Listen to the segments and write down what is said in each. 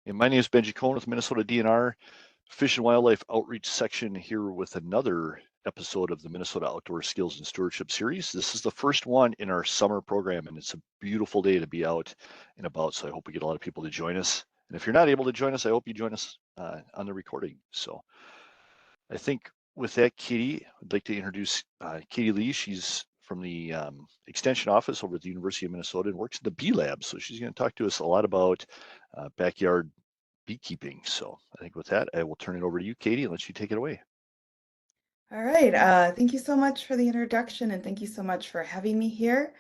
And my name is Benji Cohen with Minnesota DNR Fish and Wildlife Outreach Section here with another episode of the Minnesota Outdoor Skills and Stewardship Series. This is the first one in our summer program, and it's a beautiful day to be out and about, so I hope we get a lot of people to join us. And if you're not able to join us, I hope you join us on the recording. So I think with that, Katie, I'd like to introduce Katie Lee. She's from the Extension Office over at the University of Minnesota and works in the Bee Lab. So she's going to talk to us a lot about backyard beekeeping. So I think with that, I will turn it over to you, Katie, and let you take it away. All right. Thank you so much for the introduction, and thank you so much for having me here.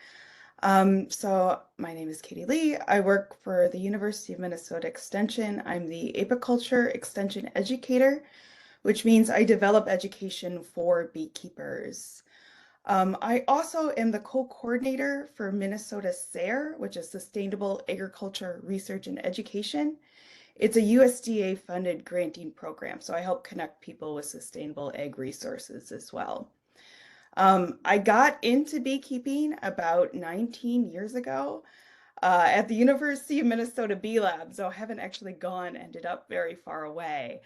So my name is Katie Lee. I work for the University of Minnesota Extension. I'm the apiculture extension educator, which means I develop education for beekeepers. I also am the co-coordinator for Minnesota SARE, which is Sustainable Agriculture Research and Education. It's a USDA funded granting program, so I help connect people with sustainable ag resources as well. I got into beekeeping about 19 years ago at the University of Minnesota Bee Lab, so I haven't actually ended up very far away.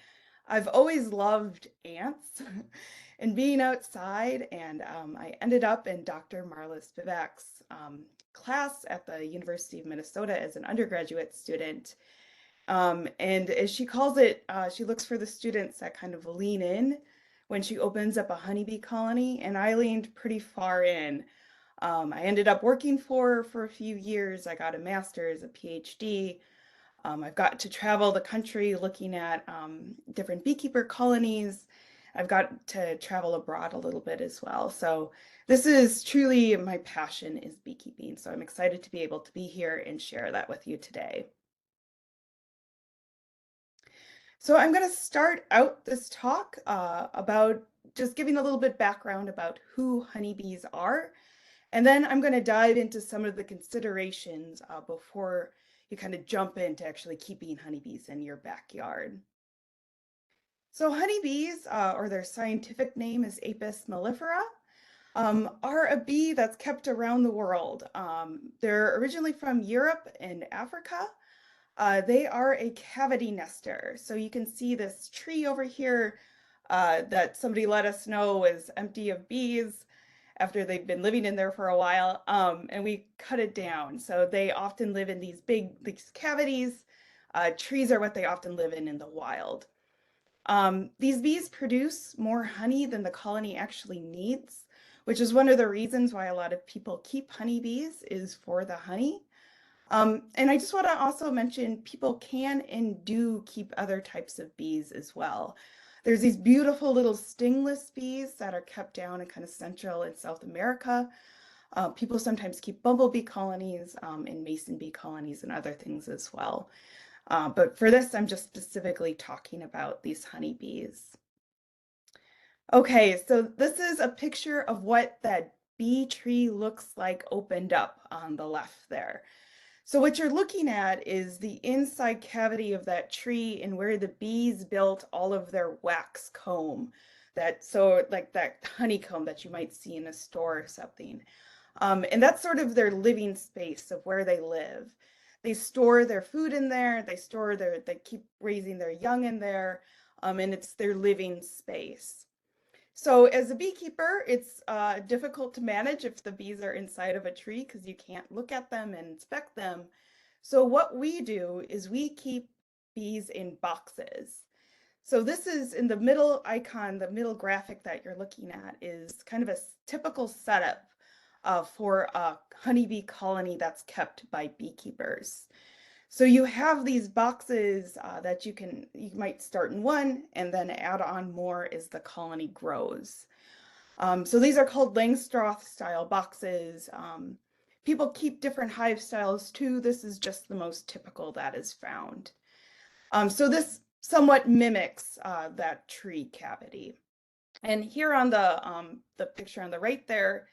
I've always loved ants and being outside, and I ended up in Dr. Marla Spivak's class at the University of Minnesota as an undergraduate student. And as she calls it, she looks for the students that kind of lean in when she opens up a honeybee colony, and I leaned pretty far in. I ended up working for her for a few years. I got a master's, a PhD. I've got to travel the country looking at different beekeeper colonies. I've got to travel abroad a little bit as well. So this is truly my passion is beekeeping. So I'm excited to be able to be here and share that with you today. So I'm going to start out this talk about just giving a little bit background about who honeybees are. And then I'm going to dive into some of the considerations before you kind of jump into actually keeping honeybees in your backyard. So honeybees, or their scientific name is Apis mellifera, are a bee that's kept around the world. They're originally from Europe and Africa. They are a cavity nester. So you can see this tree over here that somebody let us know is empty of bees after they've been living in there for a while, and we cut it down. So they often live in these cavities. Trees are what they often live in the wild. These bees produce more honey than the colony actually needs, which is one of the reasons why a lot of people keep honeybees is for the honey. And I just want to also mention people can and do keep other types of bees as well. There's these beautiful little stingless bees that are kept down in kind of Central and South America. People sometimes keep bumblebee colonies and mason bee colonies and other things as well. But for this, I'm just specifically talking about these honeybees. Okay, so this is a picture of what that bee tree looks like opened up on the left there. So what you're looking at is the inside cavity of that tree and where the bees built all of their wax comb. So like that honeycomb that you might see in a store or something. And that's sort of their living space of where they live. They store their food in there, they keep raising their young in there, and it's their living space. So as a beekeeper, it's difficult to manage if the bees are inside of a tree because you can't look at them and inspect them. So what we do is we keep bees in boxes. So this is in the middle icon, the middle graphic that you're looking at is kind of a typical setup for a honeybee colony that's kept by beekeepers. So you have these boxes that you might start in one and then add on more as the colony grows. So these are called Langstroth style boxes. People keep different hive styles too. This is just the most typical that is found. So this somewhat mimics that tree cavity. And here on the picture on the right there,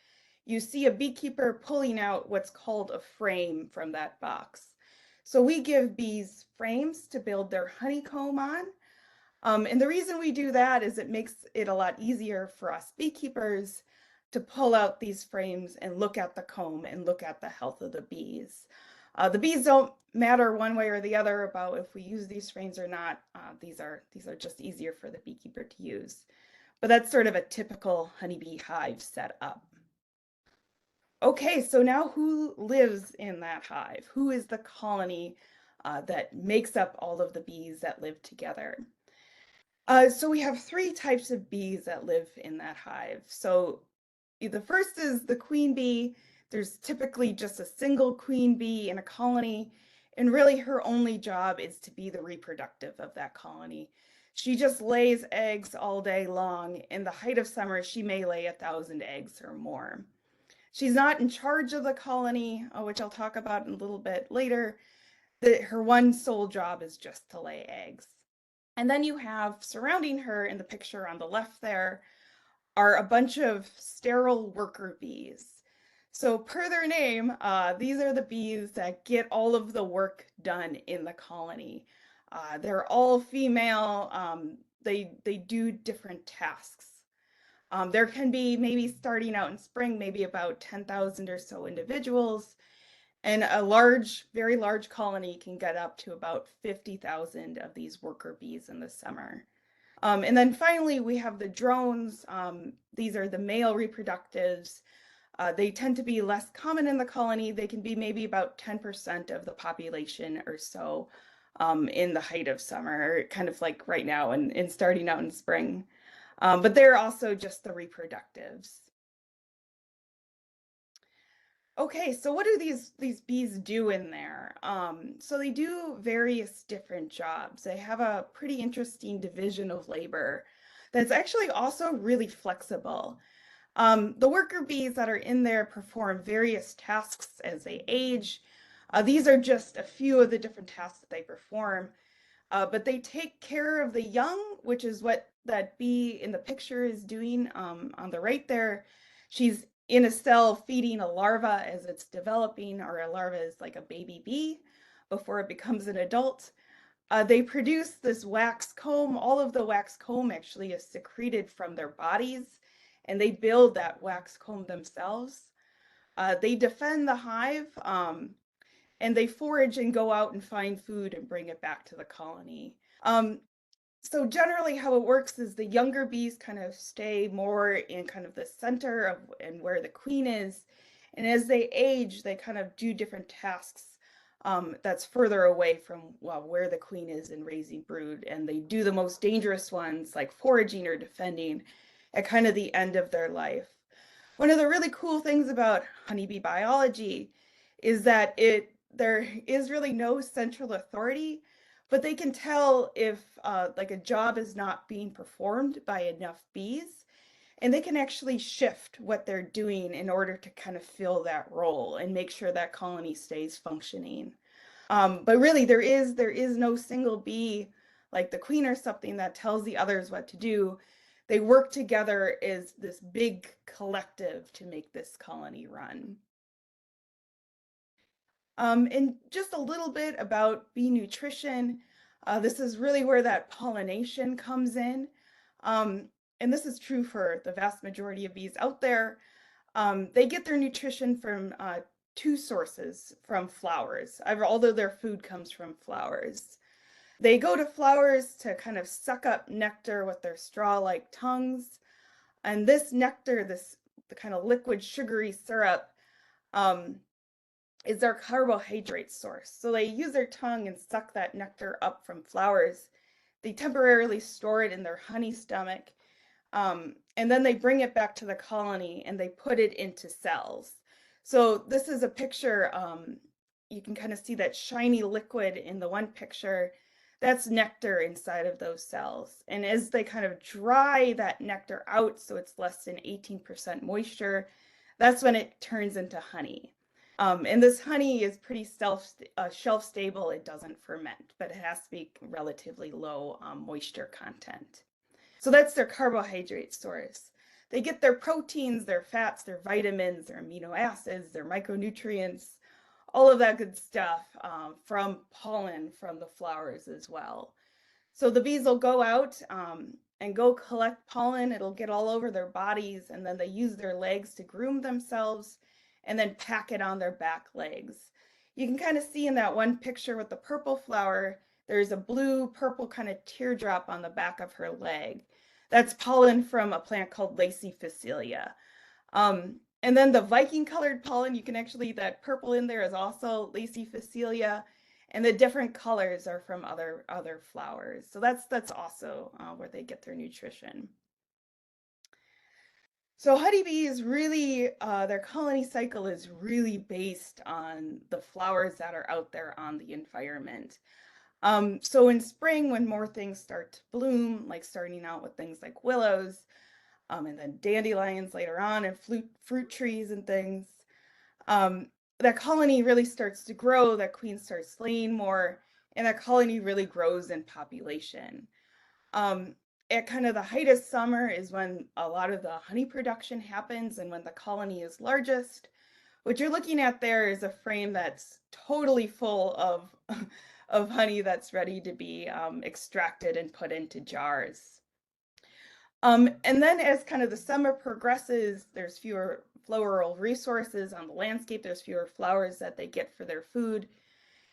you see a beekeeper pulling out what's called a frame from that box. So we give bees frames to build their honeycomb on. And the reason we do that is it makes it a lot easier for us beekeepers to pull out these frames and look at the comb and look at the health of the bees. The bees don't matter one way or the other about if we use these strains or not. These are just easier for the beekeeper to use. But that's sort of a typical honeybee hive setup. Okay, so now who lives in that hive? Who is the colony that makes up all of the bees that live together? So we have three types of bees that live in that hive. So the first is the queen bee. There's typically just a single queen bee in a colony, and really her only job is to be the reproductive of that colony. She just lays eggs all day long. In the height of summer, she may lay 1,000 eggs or more. She's not in charge of the colony, which I'll talk about in a little bit later. Her one sole job is just to lay eggs. And then you have surrounding her in the picture on the left there are a bunch of sterile worker bees. So per their name, these are the bees that get all of the work done in the colony. They're all female. They do different tasks. There can be maybe starting out in spring, maybe about 10,000 or so individuals. And a large, very large colony can get up to about 50,000 of these worker bees in the summer. And then finally, we have the drones. These are the male reproductives. They tend to be less common in the colony. They can be maybe about 10% of the population or so in the height of summer, kind of like right now and starting out in spring. But they're also just the reproductives. Okay, so what do these bees do in there? So they do various different jobs. They have a pretty interesting division of labor that's actually also really flexible. The worker bees that are in there perform various tasks as they age. These are just a few of the different tasks that they perform. But they take care of the young, which is what that bee in the picture is doing on the right there. She's in a cell feeding a larva as it's developing, or a larva is like a baby bee before it becomes an adult. They produce this wax comb. All of the wax comb actually is secreted from their bodies, and they build that wax comb themselves. They defend the hive, and they forage and go out and find food and bring it back to the colony. Um, so generally how it works is the younger bees kind of stay more in kind of the center of and where the queen is. And as they age, they kind of do different tasks that's further away from where the queen is in raising brood. And they do the most dangerous ones like foraging or defending at kind of the end of their life. One of the really cool things about honeybee biology is that there is really no central authority, but they can tell if like a job is not being performed by enough bees, and they can actually shift what they're doing in order to kind of fill that role and make sure that colony stays functioning. But really, there is no single bee like the queen or something that tells the others what to do. They work together as this big collective to make this colony run. And just a little bit about bee nutrition. This is really where that pollination comes in. Um, and this is true for the vast majority of bees out there. They get their nutrition from two sources from flowers, although their food comes from flowers. They go to flowers to kind of suck up nectar with their straw-like tongues. And this nectar, the kind of liquid sugary syrup, um, is their carbohydrate source. So they use their tongue and suck that nectar up from flowers. They temporarily store it in their honey stomach, and then they bring it back to the colony and they put it into cells. So this is a picture. You can kind of see that shiny liquid in the one picture. That's nectar inside of those cells. And as they kind of dry that nectar out, so it's less than 18% moisture, that's when it turns into honey. And this honey is pretty shelf stable. It doesn't ferment, but it has to be relatively low moisture content. So that's their carbohydrate source. They get their proteins, their fats, their vitamins, their amino acids, their micronutrients, all of that good stuff from pollen from the flowers as well. So the bees will go out and go collect pollen. It'll get all over their bodies, and then they use their legs to groom themselves and then pack it on their back legs. you can kind of see in that one picture with the purple flower, there's a blue purple kind of teardrop on the back of her leg. That's pollen from a plant called Lacey Facilia. And then the Viking colored pollen, you can actually, that purple in there is also Lacey Facilia, and the different colors are from other flowers. So that's also where they get their nutrition. So honeybees really, their colony cycle is really based on the flowers that are out there on the environment. So in spring, when more things start to bloom, like starting out with things like willows, and then dandelions later on, and fruit trees and things, um, that colony really starts to grow, that queen starts laying more, and that colony really grows in population. Um, at kind of the height of summer is when a lot of the honey production happens and when the colony is largest. What you're looking at there is a frame that's totally full of, of honey that's ready to be extracted and put into jars. And then as kind of the summer progresses, there's fewer floral resources on the landscape, there's fewer flowers that they get for their food,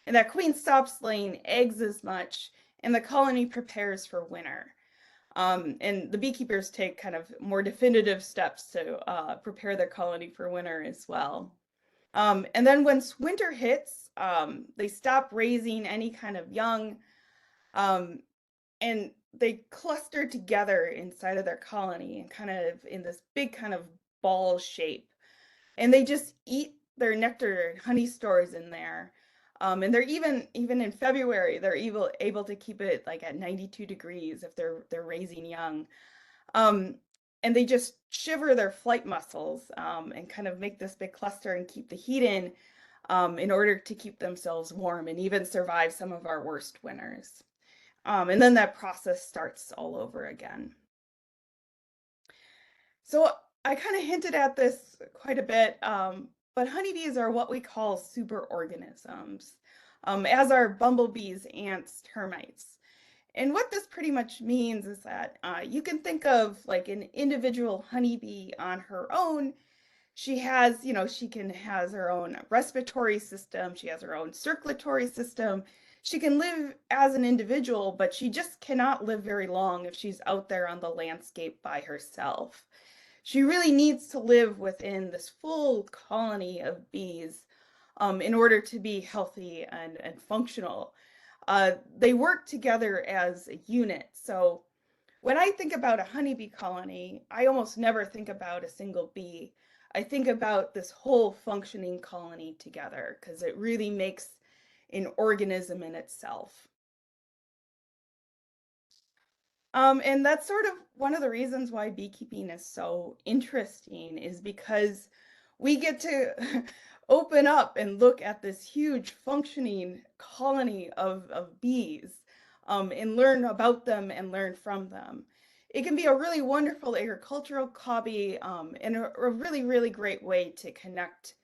and that queen stops laying eggs as much, and the colony prepares for winter. And the beekeepers take kind of more definitive steps to prepare their colony for winter as well. And then once winter hits, they stop raising any kind of young, um, and they cluster together inside of their colony and kind of in this big kind of ball shape. And they just eat their nectar and honey stores in there. And they're even in February, they're able to keep it like at 92 degrees if they're raising young. Um, and they just shiver their flight muscles and kind of make this big cluster and keep the heat in order to keep themselves warm and even survive some of our worst winters. And then that process starts all over again. So I kind of hinted at this quite a bit, but honeybees are what we call superorganisms, as are bumblebees, ants, termites. And what this pretty much means is that you can think of like an individual honeybee on her own. She has, she can has her own respiratory system, she has her own circulatory system. She can live as an individual, but she just cannot live very long if she's out there on the landscape by herself. She really needs to live within this full colony of bees in order to be healthy and functional. They work together as a unit. So when I think about a honeybee colony, I almost never think about a single bee. I think about this whole functioning colony together because it really makes an organism in itself. And that's sort of one of the reasons why beekeeping is so interesting is because we get to open up and look at this huge functioning colony of bees and learn about them and learn from them. It can be a really wonderful agricultural hobby and a really, really great way to connect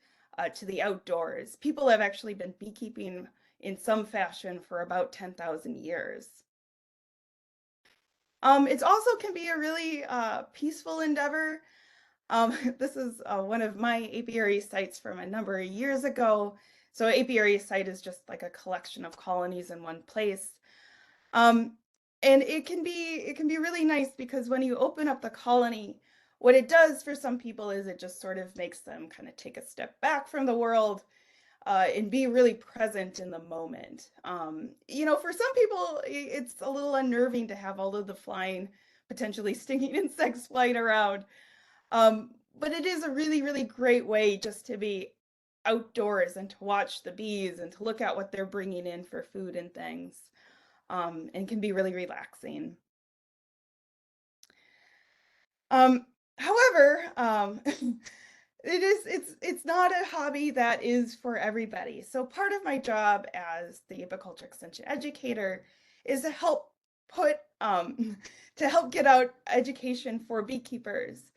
to the outdoors. People have actually been beekeeping in some fashion for about 10,000 years. It also can be a really peaceful endeavor. This is one of my apiary sites from a number of years ago. So apiary site is just like a collection of colonies in one place. Um, and it can be really nice because when you open up the colony, what it does for some people is it just sort of makes them kind of take a step back from the world and be really present in the moment. For some people, it's a little unnerving to have all of the flying, potentially stinging insects flying around. But it is a really, really great way just to be outdoors and to watch the bees and to look at what they're bringing in for food and things, and can be really relaxing. Um, However, it's not a hobby that is for everybody. So part of my job as the apiculture extension educator is to help put to help get out education for beekeepers.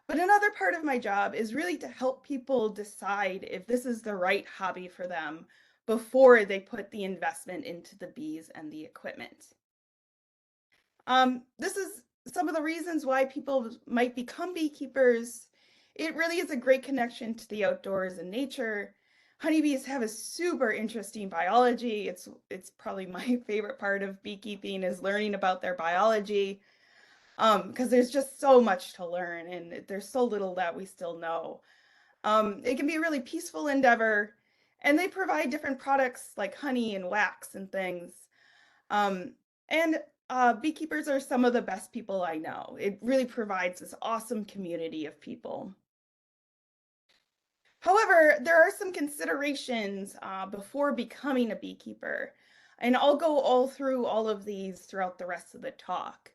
But another part of my job is really to help people decide if this is the right hobby for them before they put the investment into the bees and the equipment. This is some of the reasons why people might become beekeepers. It really is a great connection to the outdoors and nature. Honeybees have a super interesting biology. It's probably my favorite part of beekeeping is learning about their biology. Because there's just so much to learn and there's so little that we still know. It can be a really peaceful endeavor, and they provide different products like honey and wax and things. Um, and Beekeepers are some of the best people I know. It really provides this awesome community of people. However, there are some considerations before becoming a beekeeper, and I'll go all through all of these throughout the rest of the talk.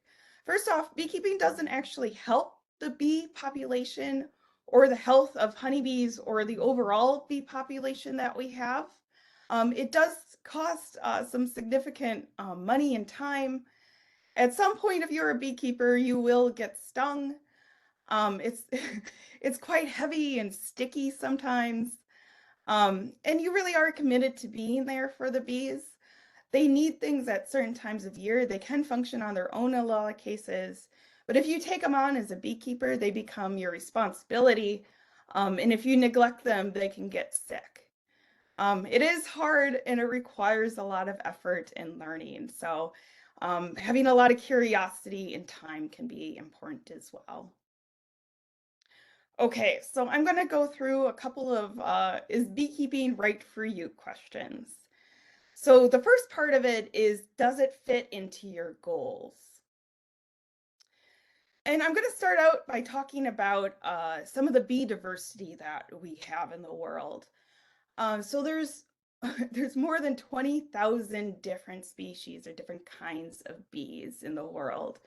First off, beekeeping doesn't actually help the bee population or the health of honeybees or the overall bee population that we have. It does cost some significant money and time. At some point, if you're a beekeeper, you will get stung. It's it's quite heavy and sticky sometimes. And you really are committed to being there for the bees. They need things at certain times of year. They can function on their own in a lot of cases. But if you take them on as a beekeeper, they become your responsibility. And if you neglect them, they can get sick. It is hard and it requires a lot of effort and learning. So having a lot of curiosity and time can be important as well. Okay, so I'm going to go through a couple of is beekeeping right for you questions. So the first part of it is, does it fit into your goals? And I'm going to start out by talking about some of the bee diversity that we have in the world. So there's there's more than 20,000 different species or different kinds of bees in the world.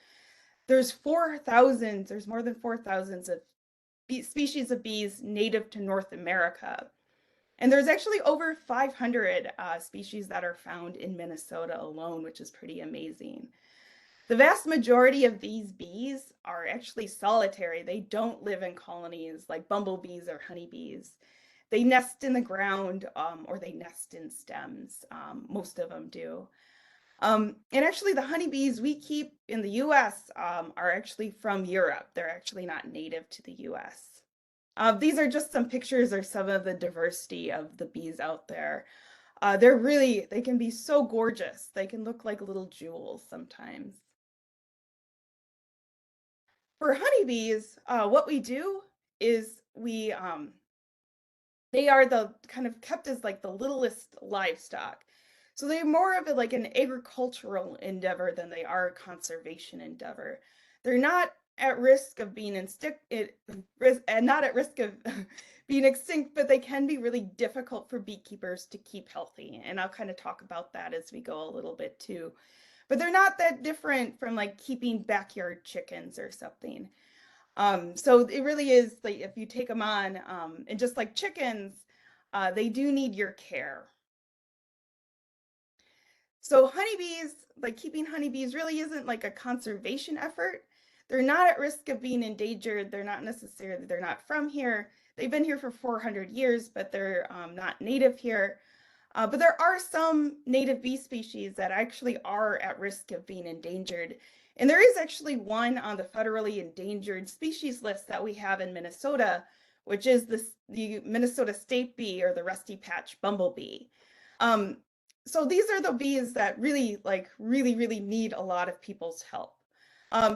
There's more than 4,000 of species of bees native to North America. And there's actually over 500 species that are found in Minnesota alone, which is pretty amazing. The vast majority of these bees are actually solitary. They don't live in colonies like bumblebees or honeybees. They nest in the ground or they nest in stems. Most of them do. And actually, the honeybees we keep in the US are actually from Europe. They're actually not native to the US. These are just some pictures or some of the diversity of the bees out there. They can be so gorgeous. They can look like little jewels sometimes. For honeybees, what we do is they are the kind of kept as like the littlest livestock. So they're more of like an agricultural endeavor than they are a conservation endeavor. They're not at risk of being and not at risk of being extinct, but they can be really difficult for beekeepers to keep healthy. And I'll kind of talk about that as we go a little bit too. But they're not that different from like keeping backyard chickens or something. So it really is like if you take them on, and just like chickens, they do need your care. So honeybees, like keeping honeybees really isn't like a conservation effort. They're not at risk of being endangered. They're not from here. They've been here for 400 years, but they're not native here. But there are some native bee species that actually are at risk of being endangered. And there is actually one on the federally endangered species list that we have in Minnesota, which is the Minnesota state bee or the rusty patch bumblebee. Um, so these are the bees that really need a lot of people's help.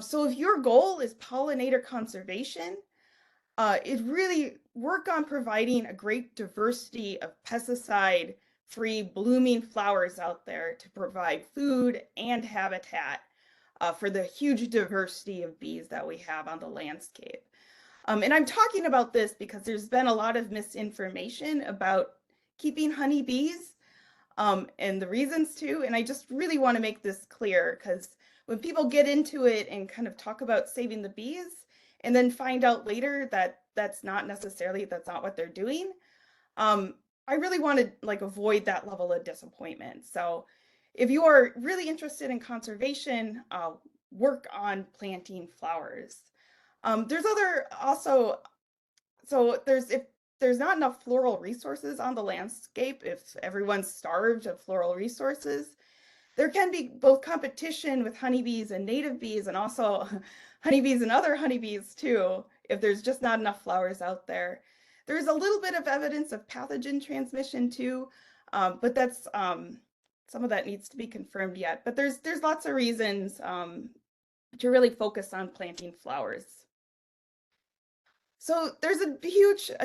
So if your goal is pollinator conservation, it really work on providing a great diversity of pesticide-free blooming flowers out there to provide food and habitat for the huge diversity of bees that we have on the landscape. And I'm talking about this because there's been a lot of misinformation about keeping honeybees and the reasons to. And I just really want to make this clear because when people get into it and kind of talk about saving the bees and then find out later that that's not what they're doing, I really want to like avoid that level of disappointment. So if you are really interested in conservation, work on planting flowers. There's other also so there's if there's not enough floral resources on the landscape, if everyone's starved of floral resources, there can be both competition with honeybees and native bees and also honeybees and other honeybees too, if there's just not enough flowers out there. There's a little bit of evidence of pathogen transmission too, but that's some of that needs to be confirmed yet. But there's lots of reasons to really focus on planting flowers. So there's a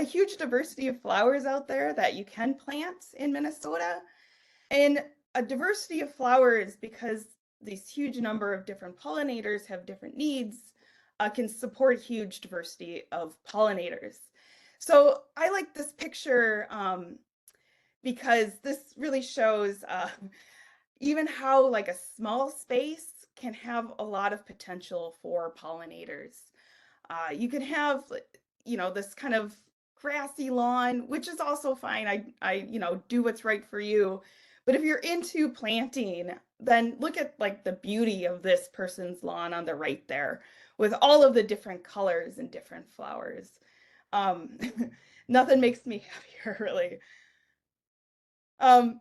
huge diversity of flowers out there that you can plant in Minnesota. And a diversity of flowers, because these huge number of different pollinators have different needs, can support huge diversity of pollinators. So I like this picture because this really shows even how like a small space can have a lot of potential for pollinators. You can have, this kind of grassy lawn, which is also fine. I do what's right for you. But if you're into planting, then look at like the beauty of this person's lawn on the right there with all of the different colors and different flowers. Um, Nothing makes me happier, really. Um,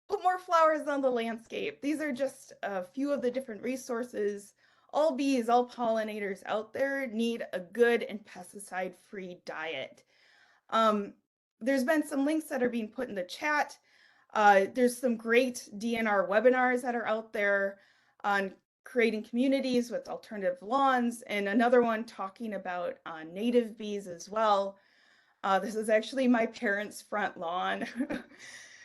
put more flowers on the landscape. These are just a few of the different resources. All bees, all pollinators out there need a good and pesticide-free diet. Um, there's been some links that are being put in the chat. There's some great DNR webinars that are out there on creating communities with alternative lawns, and another one talking about native bees as well. This is actually my parents' front lawn,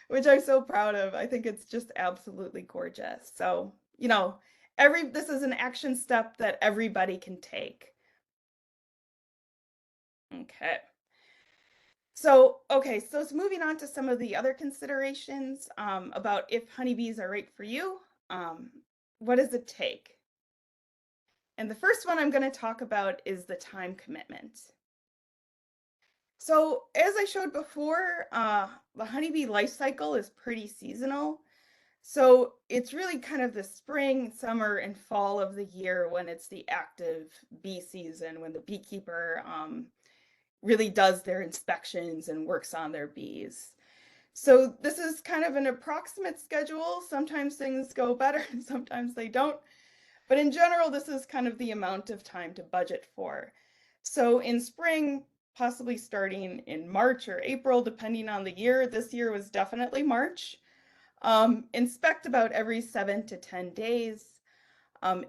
which I'm so proud of. I think it's just absolutely gorgeous. So, this is an action step that everybody can take. Okay. So moving on to some of the other considerations about if honeybees are right for you. Um, what does it take? And the first one I'm going to talk about is the time commitment. So as I showed before, the honeybee life cycle is pretty seasonal. So it's really kind of the spring, summer, and fall of the year when it's the active bee season, when the beekeeper really does their inspections and works on their bees. So this is kind of an approximate schedule. Sometimes things go better, sometimes they don't. But in general, this is kind of the amount of time to budget for. So in spring, possibly starting in March or April, depending on the year. This year was definitely March. Inspect about every 7 to 10 days.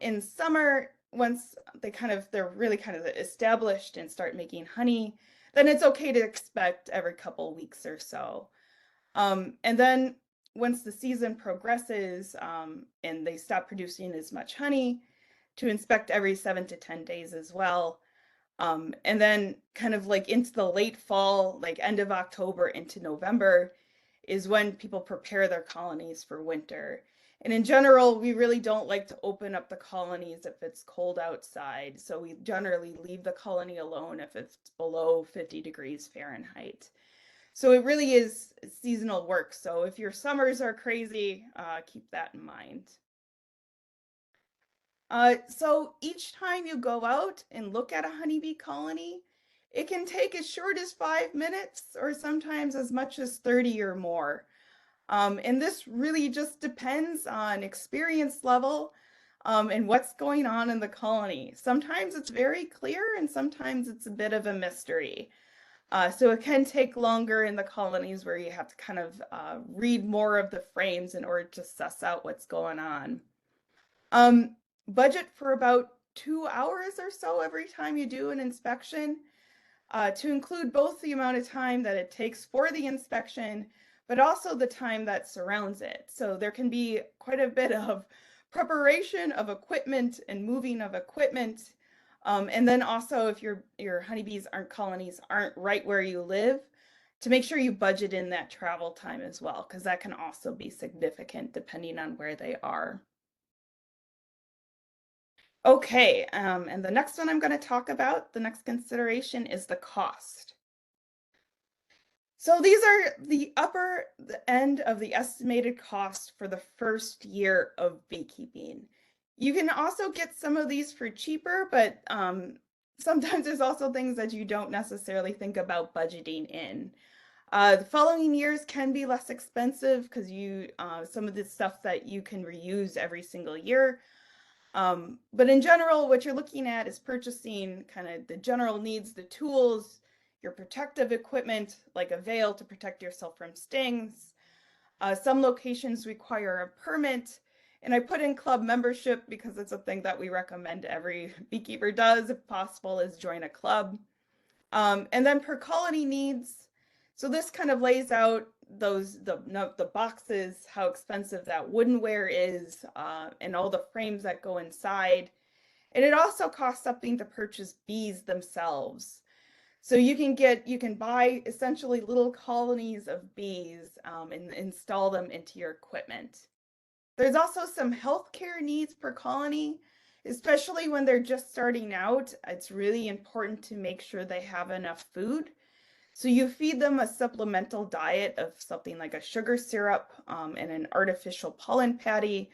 In summer, once they're really kind of established and start making honey, then it's okay to expect every couple weeks or so. And then once the season progresses and they stop producing as much honey, to inspect every 7 to 10 days as well. And then kind of like into the late fall, like end of October into November, is when people prepare their colonies for winter. And in general, we really don't like to open up the colonies if it's cold outside. So we generally leave the colony alone if it's below 50 degrees Fahrenheit. So it really is seasonal work. So if your summers are crazy, keep that in mind. So each time you go out and look at a honeybee colony, it can take as short as 5 minutes or sometimes as much as 30 or more. And this really just depends on experience level and what's going on in the colony. Sometimes it's very clear and sometimes it's a bit of a mystery. So it can take longer in the colonies where you have to kind of read more of the frames in order to suss out what's going on. Budget for about 2 hours or so every time you do an inspection to include both the amount of time that it takes for the inspection, but also the time that surrounds it. So there can be quite a bit of preparation of equipment and moving of equipment. And then also if your honeybees colonies aren't right where you live, to make sure you budget in that travel time as well, because that can also be significant depending on where they are. Okay, and the next one I'm going to talk about, the next consideration is the cost. So these are the upper end of the estimated cost for the first year of beekeeping. You can also get some of these for cheaper, but sometimes there's also things that you don't necessarily think about budgeting in. The following years can be less expensive because some of the stuff that you can reuse every single year. But in general, what you're looking at is purchasing kind of the general needs, the tools, your protective equipment, like a veil to protect yourself from stings. Some locations require a permit, and I put in club membership because it's a thing that we recommend every beekeeper does, if possible, is join a club. And then per colony needs. So this kind of lays out the boxes, how expensive that woodenware is, and all the frames that go inside. And it also costs something to purchase bees themselves. So you can buy essentially little colonies of bees and install them into your equipment. There's also some healthcare needs per colony, especially when they're just starting out. It's really important to make sure they have enough food. So you feed them a supplemental diet of something like a sugar syrup and an artificial pollen patty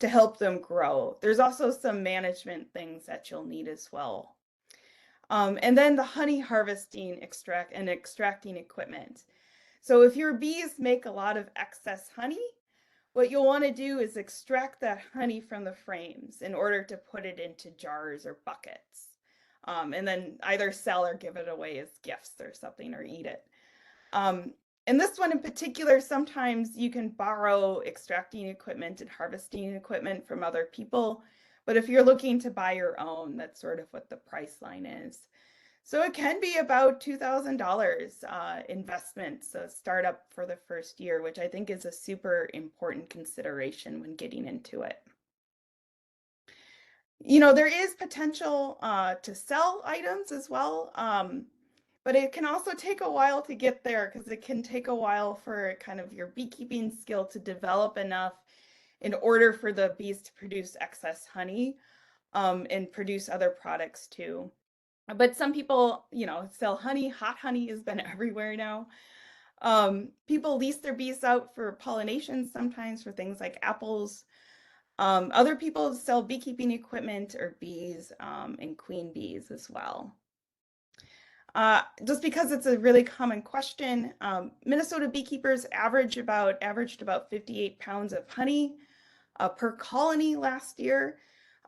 to help them grow. There's also some management things that you'll need as well. And then the honey harvesting extracting equipment. So if your bees make a lot of excess honey, what you'll want to do is extract that honey from the frames in order to put it into jars or buckets. And then either sell or give it away as gifts or something or eat it. And this one in particular, sometimes you can borrow extracting equipment and harvesting equipment from other people. But if you're looking to buy your own, that's sort of what the price line is. So it can be about $2,000 investment, so startup for the first year, which I think is a super important consideration when getting into it. You know, there is potential to sell items as well, but it can also take a while to get there because it can take a while for kind of your beekeeping skill to develop enough in order for the bees to produce excess honey and produce other products too. But some people, you know, sell honey. Hot honey has been everywhere now. People lease their bees out for pollination sometimes for things like apples. Other people sell beekeeping equipment or bees and queen bees as well. Just because it's a really common question, Minnesota beekeepers averaged about 58 pounds of honey per colony last year.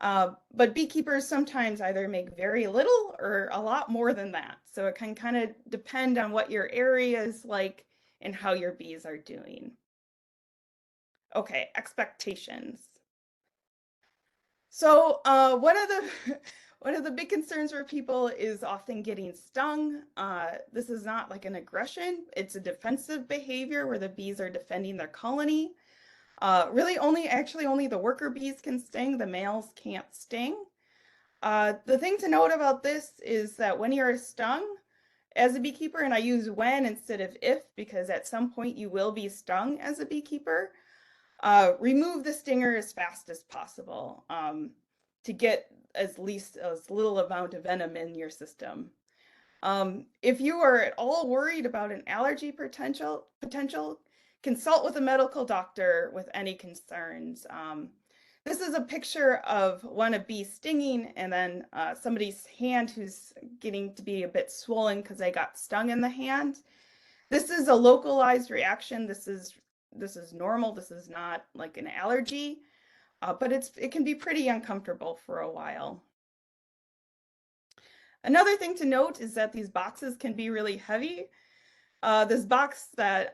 But beekeepers sometimes either make very little or a lot more than that. So it can kind of depend on what your area is like and how your bees are doing. Okay, expectations. So one of the one of the big concerns for people is often getting stung. This is not like an aggression; it's a defensive behavior where the bees are defending their colony. Really, only the worker bees can sting. The males can't sting. The thing to note about this is that when you're stung as a beekeeper, and I use when instead of if because at some point you will be stung as a beekeeper. Remove the stinger as fast as possible to get as little amount of venom in your system. If you are at all worried about an allergy potential, consult with a medical doctor with any concerns. This is a picture of one bee stinging and then somebody's hand who's getting to be a bit swollen because they got stung in the hand. This is a localized reaction. This is normal. This is not like an allergy, but it can be pretty uncomfortable for a while. Another thing to note is that these boxes can be really heavy. This box that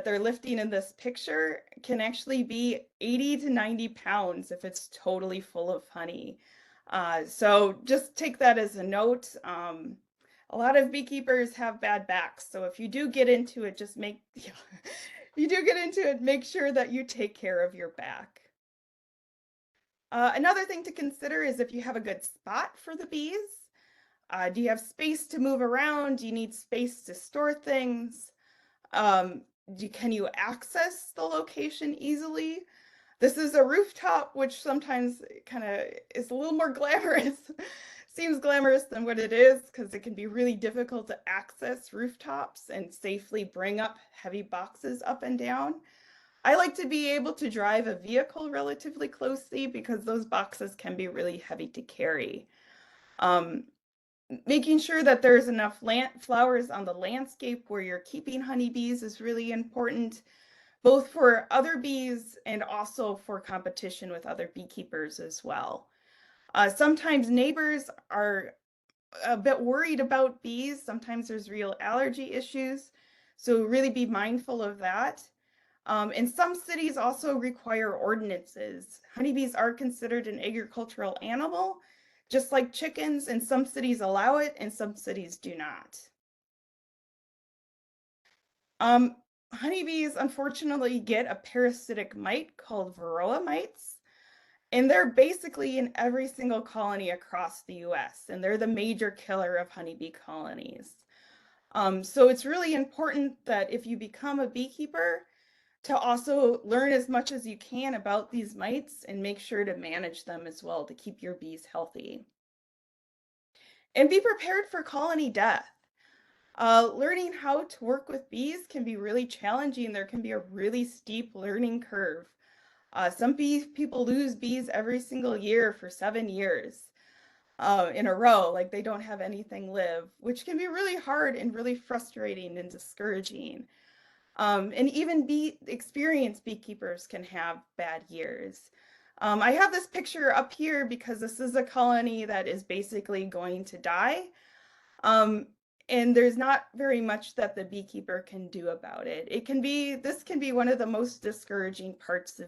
they're lifting in this picture can actually be 80 to 90 pounds if it's totally full of honey. So just take that as a note. A lot of beekeepers have bad backs, so if you do get into it, make sure that you take care of your back. Another thing to consider is if you have a good spot for the bees. Do you have space to move around? Do you need space to store things? Can you access the location easily? This is a rooftop, which sometimes kind of is a little more glamorous, seems glamorous than what it is, because it can be really difficult to access rooftops and safely bring up heavy boxes up and down. I like to be able to drive a vehicle relatively closely because those boxes can be really heavy to carry. Making sure that there's enough flowers on the landscape where you're keeping honeybees is really important, both for other bees and also for competition with other beekeepers as well. Sometimes neighbors are a bit worried about bees. Sometimes there's real allergy issues. So really be mindful of that. And some cities also require ordinances. Honeybees are considered an agricultural animal, just like chickens, and some cities allow it and some cities do not. Um, Honeybees unfortunately get a parasitic mite called varroa mites, and they're basically in every single colony across the US, and they're the major killer of honeybee colonies. So it's really important that if you become a beekeeper, to also learn as much as you can about these mites and make sure to manage them as well to keep your bees healthy. And be prepared for colony death. Learning how to work with bees can be really challenging. There can be a really steep learning curve. Some people lose bees every single year for 7 years in a row, like they don't have anything live, which can be really hard and really frustrating and discouraging. And even experienced beekeepers can have bad years. I have this picture up here because this is a colony that is basically going to die. Um, and there's not very much that the beekeeper can do about it. This can be one of the most discouraging parts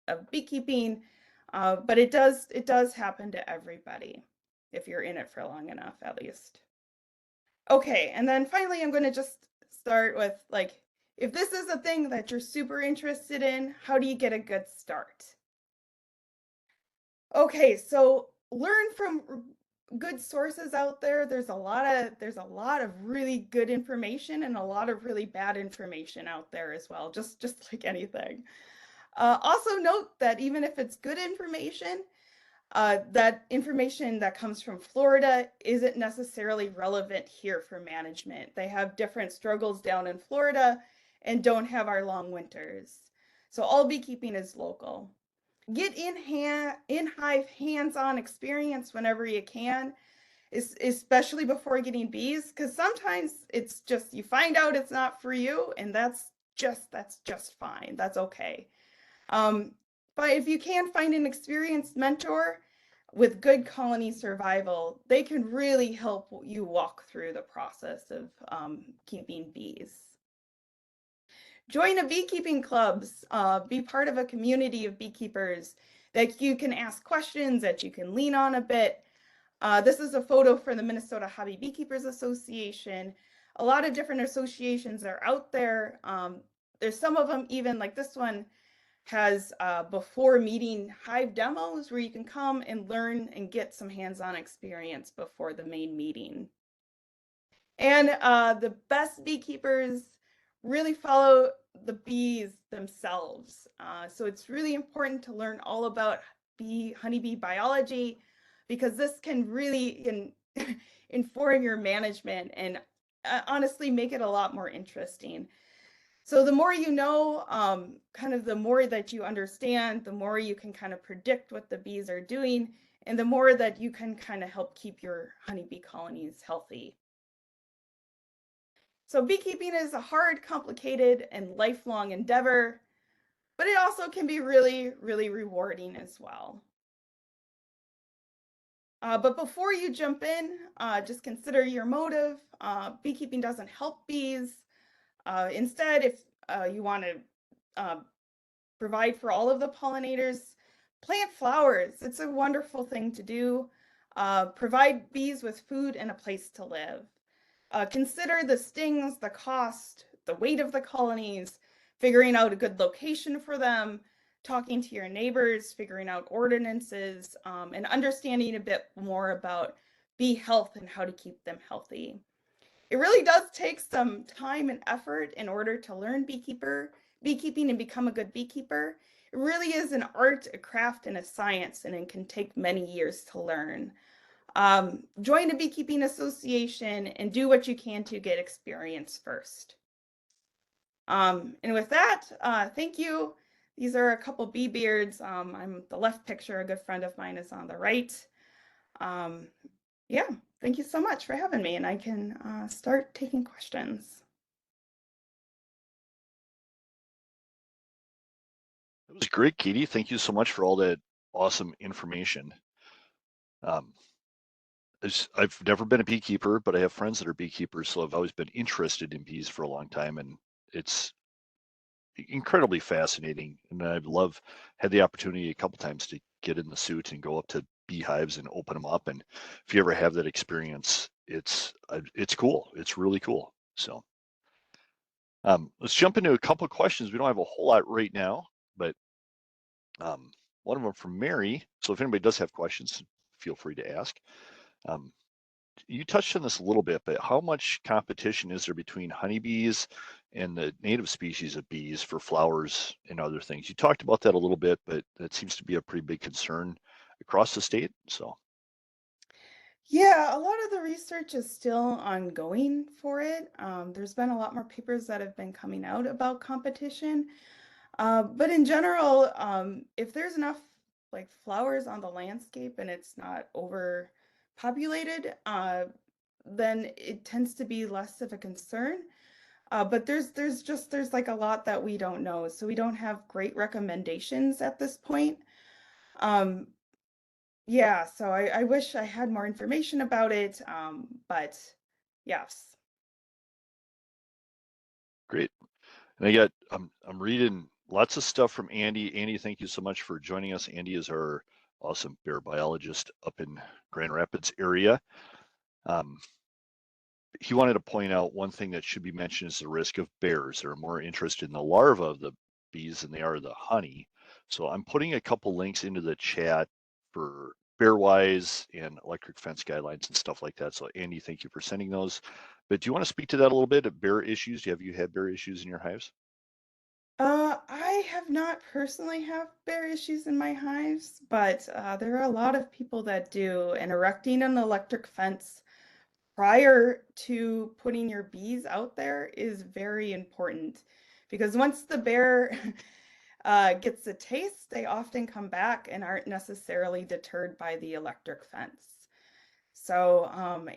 of beekeeping, but it does happen to everybody if you're in it for long enough, at least. Okay, and then finally, I'm going to just start with like, if this is a thing that you're super interested in, how do you get a good start? Okay, so learn from good sources out there. There's a lot of really good information and a lot of really bad information out there as well, just like anything. Also note that even if it's good information, that information that comes from Florida isn't necessarily relevant here for management. They have different struggles down in Florida and don't have our long winters. So all beekeeping is local. Get in hive hands-on experience whenever you can, especially before getting bees, because sometimes it's just you find out it's not for you, and that's just fine. That's okay. Um, but if you can find an experienced mentor with good colony survival, they can really help you walk through the process of keeping bees. Join a beekeeping clubs, be part of a community of beekeepers that you can ask questions, that you can lean on a bit. This is a photo for the Minnesota Hobby Beekeepers Association. A lot of different associations are out there. There's some of them even like this one has before meeting hive demos where you can come and learn and get some hands-on experience before the main meeting. And the best beekeepers really follow the bees themselves. So it's really important to learn all about honeybee biology because this can really inform your management and honestly make it a lot more interesting. So the more you know, kind of the more that you understand, the more you can kind of predict what the bees are doing, and the more that you can kind of help keep your honeybee colonies healthy. So beekeeping is a hard, complicated, and lifelong endeavor, but it also can be really, really rewarding as well. But before you jump in, just consider your motive. Beekeeping doesn't help bees. Instead, if you want to provide for all of the pollinators, plant flowers. It's a wonderful thing to do. Provide bees with food and a place to live. Consider the stings, the cost, the weight of the colonies, figuring out a good location for them, talking to your neighbors, figuring out ordinances, and understanding a bit more about bee health and how to keep them healthy. It really does take some time and effort in order to learn beekeeping and become a good beekeeper. It really is an art, a craft, and a science, and it can take many years to learn. Join a beekeeping association and do what you can to get experience first. And with that, thank you. These are a couple bee beards. I'm the left picture, a good friend of mine is on the right. Um, yeah, thank you so much for having me, and I can start taking questions. That was great, Katie. Thank you so much for all that awesome information. Um, I've never been a beekeeper, but I have friends that are beekeepers, so I've always been interested in bees for a long time, and it's incredibly fascinating. And had the opportunity a couple times to get in the suit and go up to beehives and open them up. And if you ever have that experience, it's cool. It's really cool. So let's jump into a couple of questions. We don't have a whole lot right now, but one of them from Mary. So if anybody does have questions, feel free to ask. Um, you touched on this a little bit, but how much competition is there between honeybees and the native species of bees for flowers and other things? You talked about that a little bit, but that seems to be a pretty big concern across the state. So, Yeah, a lot of the research is still ongoing for it. There's been a lot more papers that have been coming out about competition. But in general, if there's enough like flowers on the landscape and it's not overpopulated, then it tends to be less of a concern. But there's like a lot that we don't know, so we don't have great recommendations at this point. Um, yeah, so I wish I had more information about it, but yes. great. And I got I'm reading lots of stuff from Andy. Andy, thank you so much for joining us. Andy is our awesome bear biologist up in Grand Rapids area. Um, he wanted to point out one thing that should be mentioned is the risk of bears. They're more interested in the larva of the bees than they are the honey. So I'm putting a couple links into the chat for bear-wise and electric fence guidelines and stuff like that. So Andy, thank you for sending those. But do you want to speak to that a little bit of bear issues? Have you had bear issues in your hives? I have not personally have bear issues in my hives, but there are a lot of people that do, and erecting an electric fence prior to putting your bees out there is very important because once the bear gets a taste, they often come back and aren't necessarily deterred by the electric fence. So,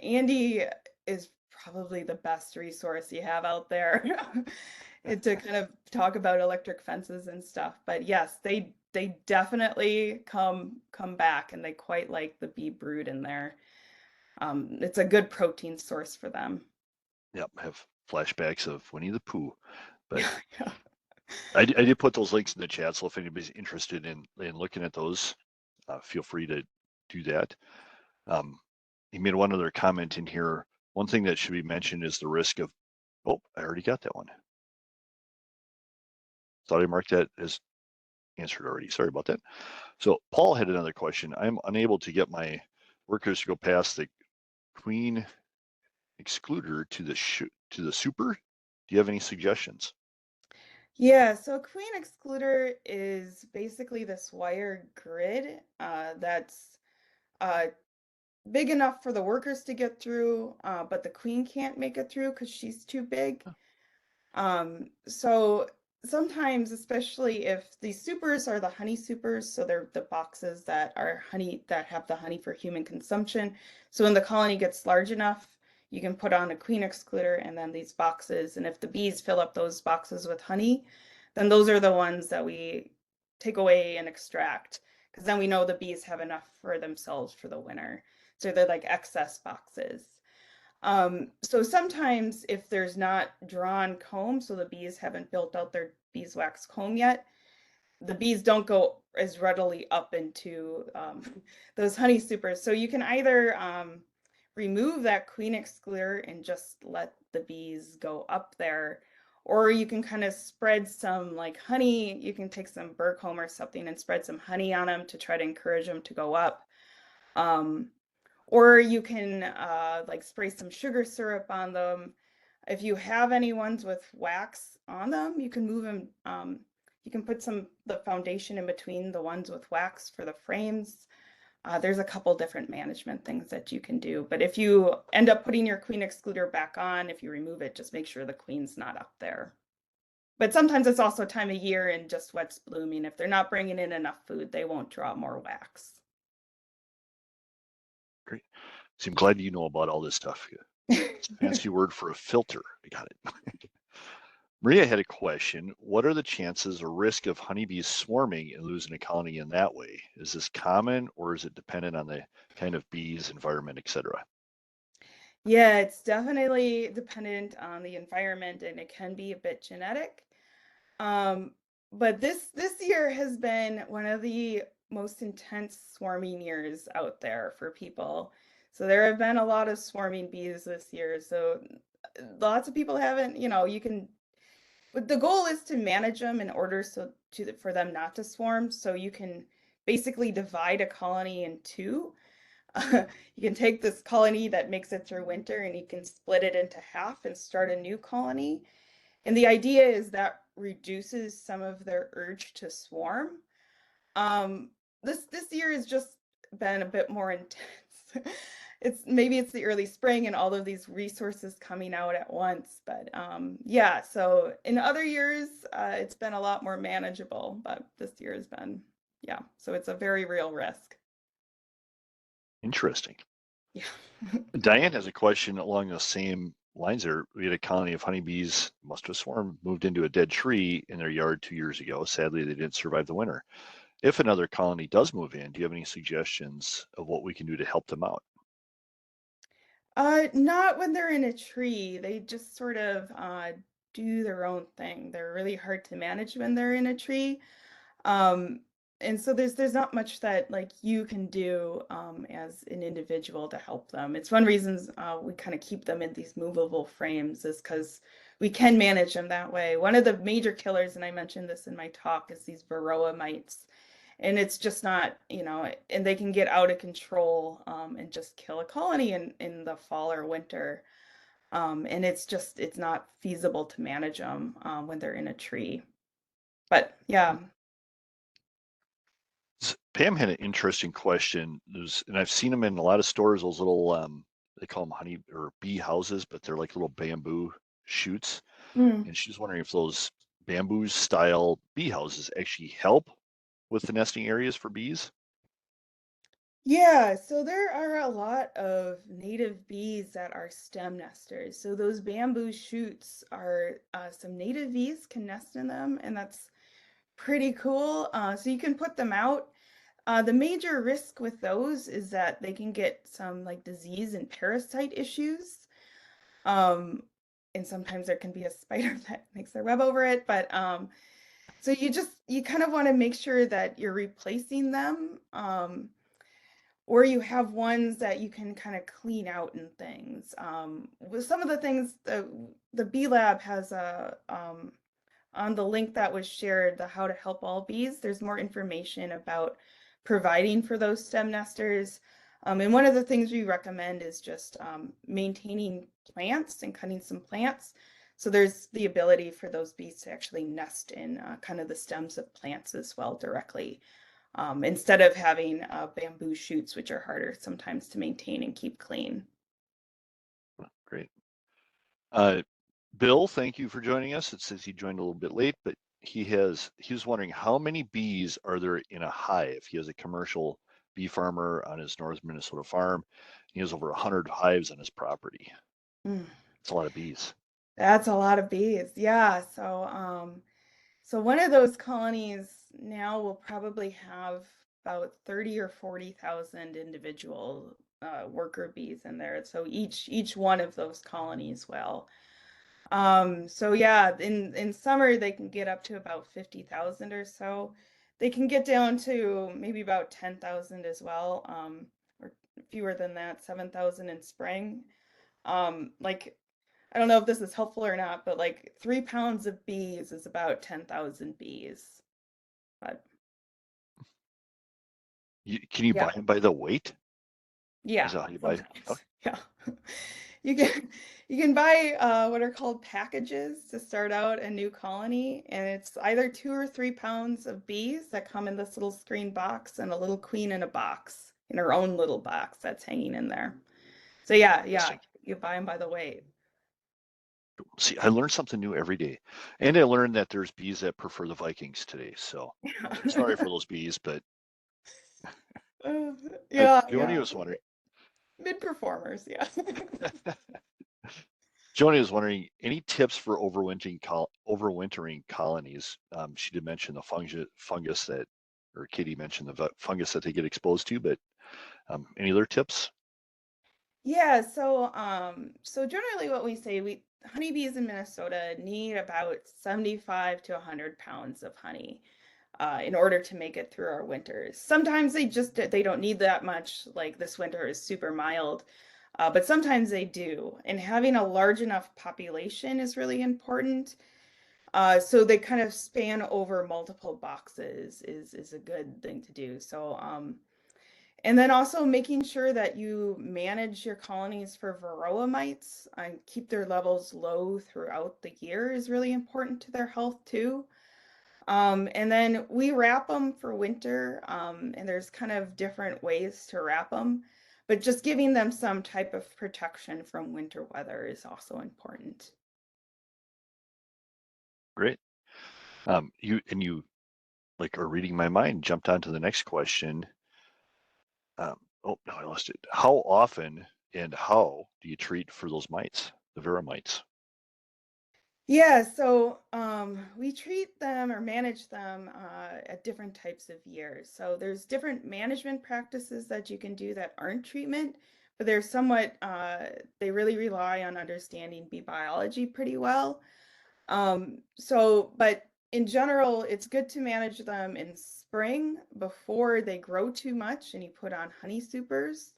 Andy is probably the best resource you have out there to kind of talk about electric fences and stuff. But yes, they definitely come back and they quite like the bee brood in there. It's a good protein source for them. Yep, I have flashbacks of Winnie the Pooh. But Yeah, yeah. I did put those links in the chat, so if anybody's interested in looking at those, feel free to do that. Um, he made one other comment in here. One thing that should be mentioned is the risk of, oh, I already got that one. Thought I marked that as answered already. Sorry about that. So Paul had another question. I'm unable to get my workers to go past the queen excluder to the super. Do you have any suggestions? Yeah, so queen excluder is basically this wire grid that's uh, big enough for the workers to get through, but the queen can't make it through because she's too big. So sometimes, especially if the supers are the honey supers, so they're the boxes that are honey that have the honey for human consumption. So when the colony gets large enough, you can put on a queen excluder and then these boxes. And if the bees fill up those boxes with honey, then those are the ones that we take away and extract because then we know the bees have enough for themselves for the winter. So they're like excess boxes. So sometimes if there's not drawn comb, so the bees haven't built out their beeswax comb yet, the bees don't go as readily up into those honey supers. So you can either remove that queen excluder and just let the bees go up there, or you can kind of spread some like honey. You can take some burr comb or something and spread some honey on them to try to encourage them to go up. Um, or you can like spray some sugar syrup on them. If you have any ones with wax on them, you can move them. You can put the foundation in between the ones with wax for the frames. There's a couple different management things that you can do. But if you end up putting your queen excluder back on, if you remove it, just make sure the queen's not up there. But sometimes it's also time of year and just what's blooming. If they're not bringing in enough food, they won't draw more wax. Great. So I'm glad you know about all this stuff. It's a fancy word for a filter. I got it. Maria had a question. What are the chances or risk of honeybees swarming and losing a colony in that way? Is this common or is it dependent on the kind of bees, environment, etc.? Yeah, it's definitely dependent on the environment and it can be a bit genetic. Um, but this year has been one of the most intense swarming years out there for people. So there have been a lot of swarming bees this year. So lots of people haven't, you can, but the goal is to manage them in order for them not to swarm. So you can basically divide a colony in two. You can take this colony that makes it through winter and you can split it into half and start a new colony. And the idea is that reduces some of their urge to swarm. Um, this year has just been a bit more intense. It's the early spring and all of these resources coming out at once. But yeah, so in other years, it's been a lot more manageable, but this year has been, yeah, so it's a very real risk. Interesting. Yeah. Diane has a question along the same lines there. We had a colony of honeybees, must have swarmed, moved into a dead tree in their yard 2 years ago. Sadly, they didn't survive the winter. If another colony does move in, do you have any suggestions of what we can do to help them out? Not when they're in a tree. They just sort of do their own thing. They're really hard to manage when they're in a tree. Um, and so there's not much that like you can do as an individual to help them. It's one reason we kind of keep them in these movable frames is because we can manage them that way. One of the major killers, and I mentioned this in my talk, is these varroa mites. And it's just not, and they can get out of control and just kill a colony in the fall or winter. And it's not feasible to manage them when they're in a tree. But yeah. Pam had an interesting question. And I've seen them in a lot of stores, those little, they call them honey or bee houses, but they're like little bamboo shoots. Mm. And she's wondering if those bamboo style bee houses actually help with the nesting areas for bees. Yeah, so there are a lot of native bees that are stem nesters. So those bamboo shoots are some native bees can nest in them, and that's pretty cool. So you can put them out. The major risk with those is that they can get some like disease and parasite issues. Um, and sometimes there can be a spider that makes their web over it. But so you kind of want to make sure that you're replacing them. Or you have ones that you can kind of clean out and things. With some of the things, the Bee Lab has on the link that was shared, the How to Help All Bees, there's more information about providing for those stem nesters. And one of the things we recommend is just maintaining plants and cutting some plants. So there's the ability for those bees to actually nest in kind of the stems of plants as well directly, instead of having bamboo shoots, which are harder sometimes to maintain and keep clean. Great. Uh, Bill, thank you for joining us. It says he joined a little bit late, but he was wondering how many bees are there in a hive. He has a commercial bee farmer on his North Minnesota farm. He has over 100 hives on his property. Mm, It's a lot of bees. that's a lot of bees. Yeah. So one of those colonies now will probably have about 30 or 40,000 individual worker bees in there. So each one of those colonies will. So yeah, in summer they can get up to about 50,000 or so. They can get down to maybe about 10,000 as well, or fewer than that, 7,000 in spring. Like I don't know if this is helpful or not, but like 3 pounds of bees is about 10,000 bees. But Can you yeah, buy them by the weight? Is yeah, that how you buy? Oh, sometimes. Yeah. You can you can buy what are called packages to start out a new colony, and it's either 2 or 3 pounds of bees that come in this little screen box and a little queen in a box, in her own little box that's hanging in there. So yeah, interesting. you buy them by the weight. See, I learned something new every day. And I learned that there's bees that prefer the Vikings today. So sorry for those bees, but Uh, yeah, Joni yeah. was wondering. Mid performers, yeah. Joni was wondering, any tips for overwintering colonies? She did mention the fungus that, or Katie mentioned the fungus that they get exposed to, but any other tips? Yeah, so generally what we say, we honeybees in Minnesota need about 75 to 100 pounds of honey in order to make it through our winters. Sometimes they don't need that much, like this winter is super mild, but sometimes they do. And having a large enough population is really important. So they kind of span over multiple boxes is a good thing to do. And then also making sure that you manage your colonies for varroa mites and keep their levels low throughout the year is really important to their health too. And then we wrap them for winter, and there's kind of different ways to wrap them, but just giving them some type of protection from winter weather is also important. Great. You like are reading my mind. Jumped on to the next question. Oh no, I lost it. How often and how do you treat for those mites, the Vera mites? Yeah, so we treat them or manage them at different types of years. So there's different management practices that you can do that aren't treatment, but they're somewhat, they really rely on understanding bee biology pretty well. But in general, it's good to manage them in spring before they grow too much and you put on honey supers.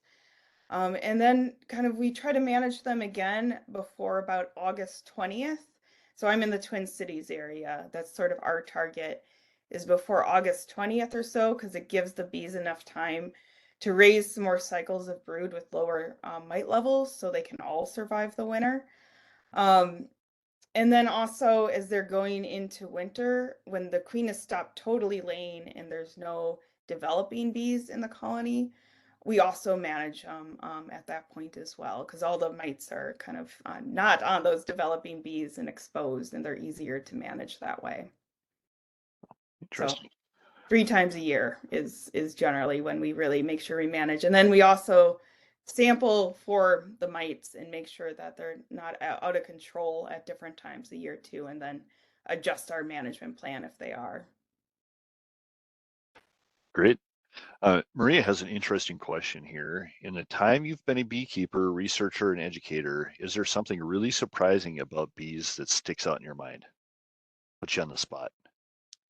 And then kind of we try to manage them again before about August 20th. So I'm in the Twin Cities area. That's sort of our target is before August 20th or so, because it gives the bees enough time to raise some more cycles of brood with lower mite levels so they can all survive the winter. Um, and then also, as they're going into winter, when the queen has stopped totally laying and there's no developing bees in the colony, we also manage them at that point as well, because all the mites are kind of not on those developing bees and exposed, and they're easier to manage that way. So Interesting. 3 times a year is generally when we really make sure we manage. And then we also sample for the mites and make sure that they're not out of control at different times a year too, and then adjust our management plan if they are. Great. Maria has an interesting question here. In the time you've been a beekeeper, researcher, and educator, is there something really surprising about bees that sticks out in your mind? Put you on the spot.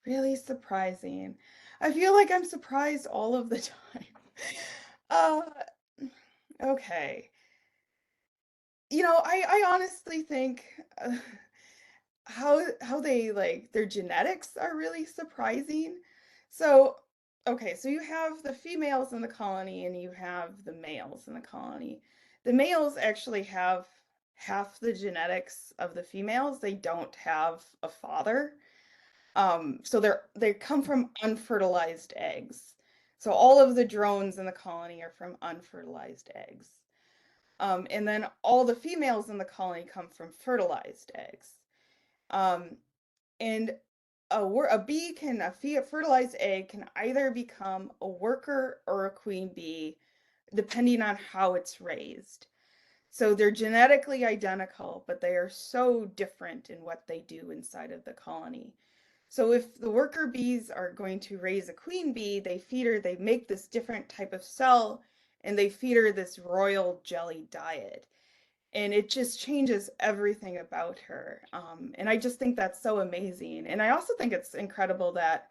Really surprising. I feel like I'm surprised all of the time. Uh, okay. I honestly think how they like their genetics are really surprising. So, okay, so you have the females in the colony and you have the males in the colony. The males actually have half the genetics of the females. They don't have a father. So they come from unfertilized eggs. So all of the drones in the colony are from unfertilized eggs. And then all the females in the colony come from fertilized eggs. Um, and a fertilized egg can either become a worker or a queen bee, depending on how it's raised. So they're genetically identical, but they are so different in what they do inside of the colony. So if the worker bees are going to raise a queen bee, they make this different type of cell and they feed her this royal jelly diet. And it just changes everything about her. And I just think that's so amazing. And I also think it's incredible that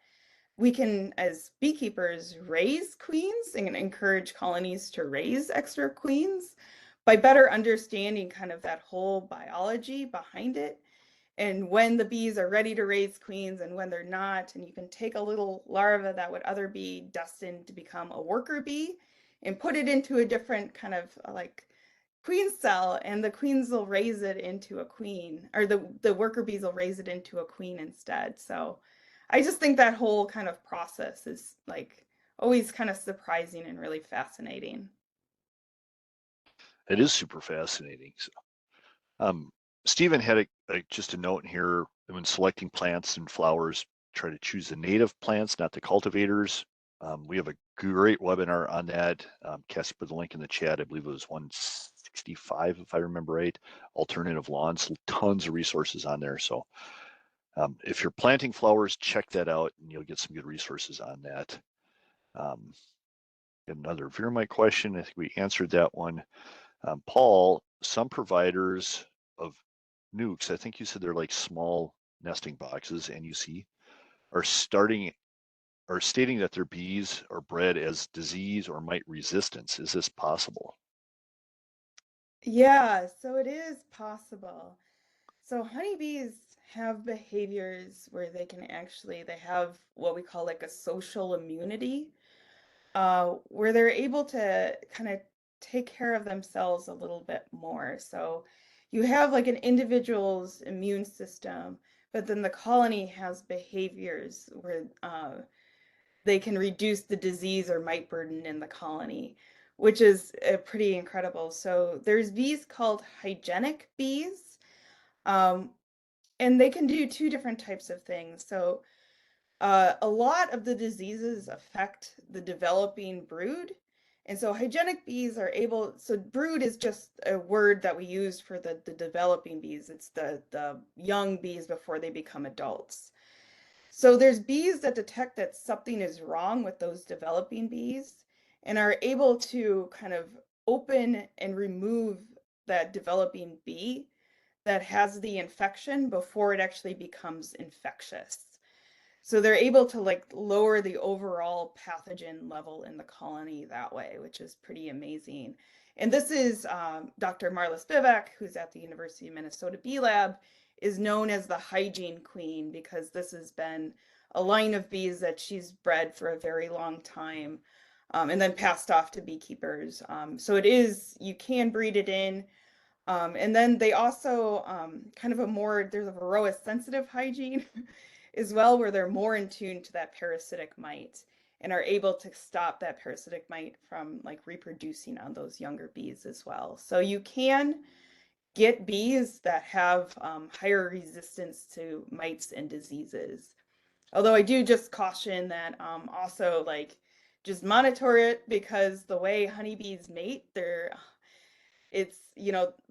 we can, as beekeepers, raise queens and encourage colonies to raise extra queens by better understanding kind of that whole biology behind it and when the bees are ready to raise queens and when they're not. And you can take a little larva that would other be destined to become a worker bee and put it into a different kind of like queen cell, and the queens will raise it into a queen, or the worker bees will raise it into a queen instead. So I just think that whole kind of process is like always kind of surprising and really fascinating. It is super fascinating. So, Stephen had just a note here when selecting plants and flowers, try to choose the native plants, not the cultivators. We have a great webinar on that. Cassie put the link in the chat. I believe it was 1 65, if I remember right. Alternative lawns, tons of resources on there. So if you're planting flowers, check that out and you'll get some good resources on that. Another Veermite question, I think we answered that one. Paul, some providers of nukes, I think you said they're like small nesting boxes, NUC, are stating that their bees are bred as disease or mite resistance. Is this possible? Yeah, so it is possible. So honeybees have behaviors where they have what we call like a social immunity, where they're able to kind of take care of themselves a little bit more. So you have like an individual's immune system, but then the colony has behaviors where they can reduce the disease or mite burden in the colony, which is pretty incredible. So there's bees called hygienic bees, um, and they can do two different types of things. So a lot of the diseases affect the developing brood. And so hygienic bees are able, so brood is just a word that we use for the developing bees. It's the young bees before they become adults. So there's bees that detect that something is wrong with those developing bees and are able to kind of open and remove that developing bee that has the infection before it actually becomes infectious. So they're able to like lower the overall pathogen level in the colony that way, which is pretty amazing. And this is Dr. Marla Spivak, who's at the University of Minnesota Bee Lab, is known as the hygiene queen because this has been a line of bees that she's bred for a very long time, and then passed off to beekeepers. So it is, you can breed it in. And then they also kind of there's a varroa sensitive hygiene as well, where they're more in tune to that parasitic mite and are able to stop that parasitic mite from like reproducing on those younger bees as well. So you can get bees that have higher resistance to mites and diseases. Although I do just caution that also like just monitor it because the way honeybees mate, the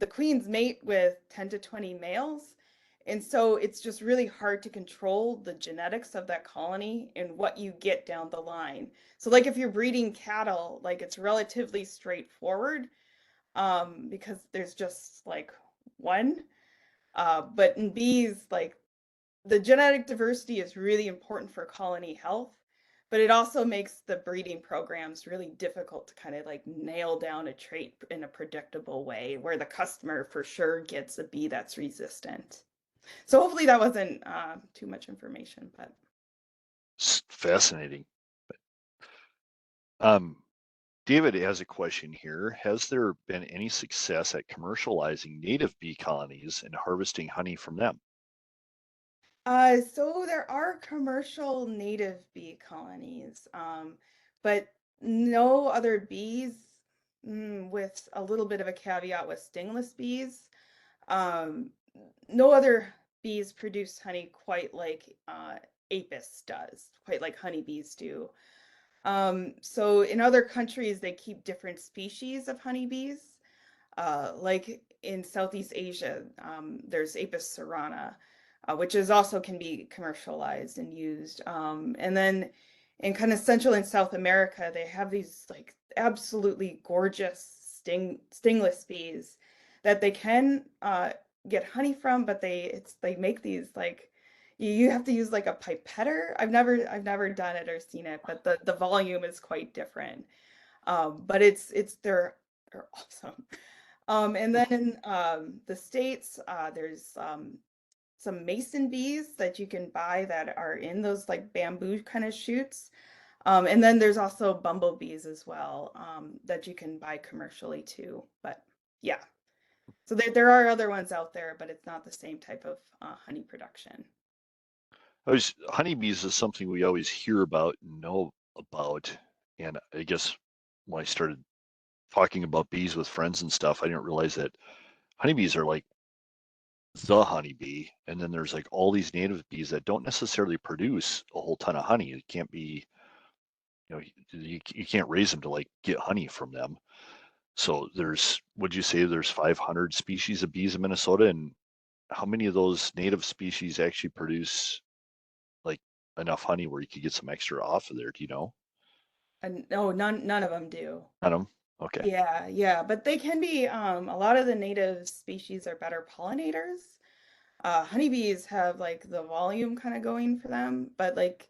queens mate with 10 to 20 males. And so it's just really hard to control the genetics of that colony and what you get down the line. So like if you're breeding cattle, like it's relatively straightforward, because there's just like one. But in bees, like the genetic diversity is really important for colony health, but it also makes the breeding programs really difficult to kind of like nail down a trait in a predictable way where the customer for sure gets a bee that's resistant. So hopefully that wasn't too much information, but It's fascinating. Um, David has a question here. Has there been any success at commercializing native bee colonies and harvesting honey from them? so there are commercial native bee colonies, but no other bees, with a little bit of a caveat with stingless bees. Um, no other bees produce honey quite like apis does, quite like honeybees do. So in other countries, they keep different species of honeybees. Like in Southeast Asia, there's Apis cerana, which is also can be commercialized and used. And then in kind of Central and South America, they have these like absolutely gorgeous stingless bees that they can get honey from, but they make these like you have to use like a pipetter. I've never done it or seen it, but the volume is quite different. But they're awesome. And then in the States, there's some mason bees that you can buy that are in those like bamboo kind of shoots. And then there's also bumblebees as well, that you can buy commercially too. But yeah, so there are other ones out there, but it's not the same type of honey production. Honeybees is something we always hear about and know about. And I guess when I started talking about bees with friends and stuff, I didn't realize that honeybees are like the honeybee. And then there's like all these native bees that don't necessarily produce a whole ton of honey. It can't be, you can't raise them to like get honey from them. So would you say there's 500 species of bees in Minnesota, and how many of those native species actually produce like enough honey where you could get some extra off of there? Do you know? And no, none of them do. I don't. Okay. Yeah, yeah, but they can be, a lot of the native species are better pollinators. Honeybees have like the volume kind of going for them, but like,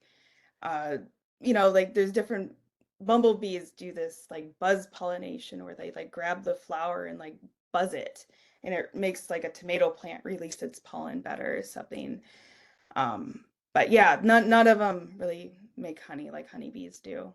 uh, like there's different bumblebees do this like buzz pollination where they like grab the flower and like buzz it, and it makes like a tomato plant release its pollen better or something. Um, but yeah, none of them really make honey like honeybees do.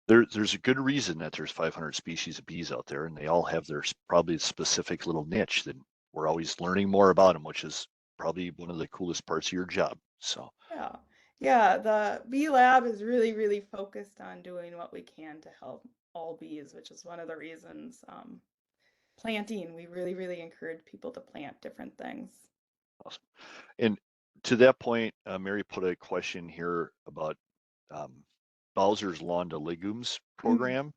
There's a good reason that there's 500 species of bees out there, and they all have their probably specific little niche that we're always learning more about them, which is probably one of the coolest parts of your job. So Yeah. Yeah, the bee lab is really, really focused on doing what we can to help all bees, which is one of the reasons planting, we really, really encourage people to plant different things. awesome. And to that point, Mary put a question here about um, Bowser's Lawn to Legumes Mhm. program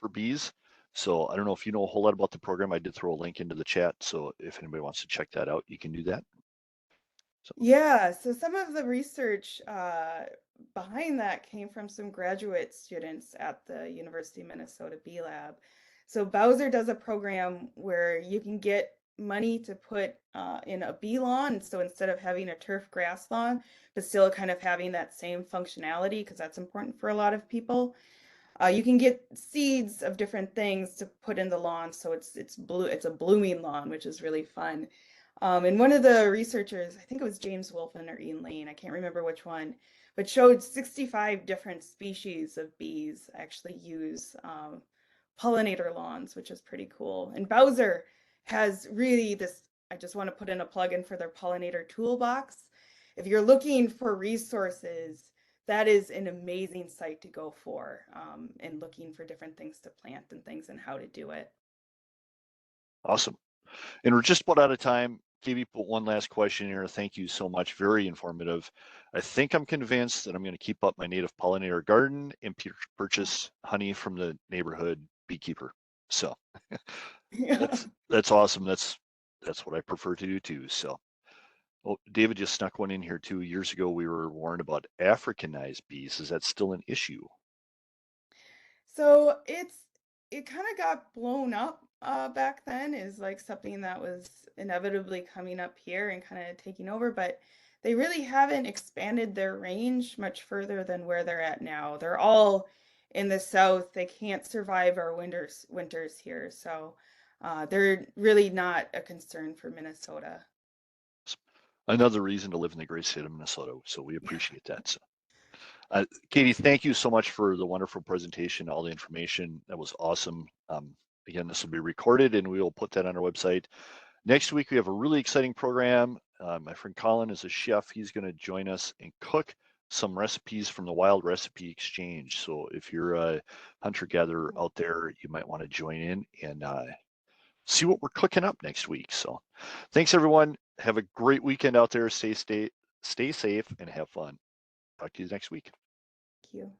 for bees. So I don't know if you know a whole lot about the program. I did throw a link into the chat. So if anybody wants to check that out, you can do that. So Yeah, so some of the research behind that came from some graduate students at the University of Minnesota Bee Lab. So Bowser does a program where you can get money to put in a bee lawn. So instead of having a turf grass lawn, but still kind of having that same functionality, because that's important for a lot of people. You can get seeds of different things to put in the lawn, so it's a blooming lawn, which is really fun. And one of the researchers, I think it was James Wolfen or Ian Lane, I can't remember which one, but showed 65 different species of bees actually use pollinator lawns, which is pretty cool. And Bowser has really this, I just want to put in a plug in for their pollinator toolbox. If you're looking for resources, that is an amazing site to go for, and looking for different things to plant and things and how to do it. awesome. And we're just about out of time. Katie put one last question here. Thank you so much. Very informative. I think I'm convinced that I'm going to keep up my native pollinator garden and purchase honey from the neighborhood beekeeper. So Yeah. that's awesome. That's what I prefer to do too. So, oh, David just snuck one in here too. Years ago, we were warned about Africanized bees. Is that still an issue? So it kind of got blown up back then is like something that was inevitably coming up here and kind of taking over, but they really haven't expanded their range much further than where they're at now. They're all in the south. They can't survive our winters here, so they're really not a concern for Minnesota. Another reason to live in the great state of Minnesota. So we Yeah. appreciate that. So, Katie, thank you so much for the wonderful presentation, all the information. That was awesome. Again, this will be recorded and we will put that on our website. Next week, we have a really exciting program. My friend Colin is a chef. He's going to join us and cook some recipes from the Wild Recipe Exchange. So if you're a hunter-gatherer out there, you might want to join in and see what we're cooking up next week. So thanks, everyone. Have a great weekend out there. Stay safe and have fun. Talk to you next week. Thank you.